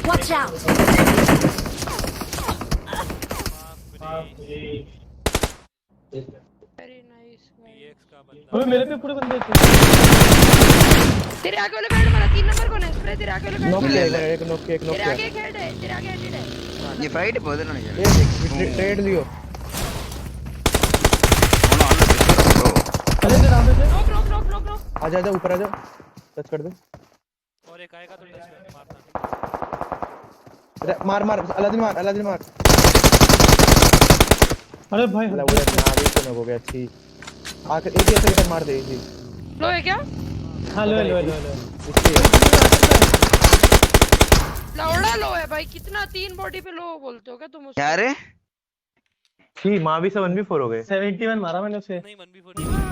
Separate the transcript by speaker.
Speaker 1: Watch out!
Speaker 2: Very nice
Speaker 3: px का बंदा।
Speaker 4: अबे मेरे पे पूरे बंदे थे।
Speaker 2: तेरे आगे वाले बेड मारा 3 नंबर कौन है स्प्रे तेरे आगे वाले बेड
Speaker 5: नॉक
Speaker 2: मारा
Speaker 5: किया एक नॉक किया
Speaker 2: तेरे आगे एक हेड है तेरे आगे हेड है
Speaker 6: ये फाइट बहुत ना यार
Speaker 5: ये ट्रेड लियो
Speaker 4: अरे तेरा सामने से
Speaker 2: knock knock knock knock knock
Speaker 5: आजा आजा ऊपर आजा टच कर दे
Speaker 3: और एक आएगा तो टच कर मारना।
Speaker 5: मार मार अलादीन मार
Speaker 4: अरे भाई
Speaker 5: अल्लाह वो नावी को हो गया अच्छी आकर एक ऐसे कर मार दे इजी
Speaker 2: लो है क्या
Speaker 4: हां लो
Speaker 5: इसलिए
Speaker 2: लौड़ा लो है भाई कितना 3 बॉडी पे लो बोलते हो क्या तुम उसको
Speaker 6: क्या रे
Speaker 5: छी मावी से 1v4 हो गए
Speaker 4: 71 मारा मैंने उसे।
Speaker 3: नहीं 1v4 नहीं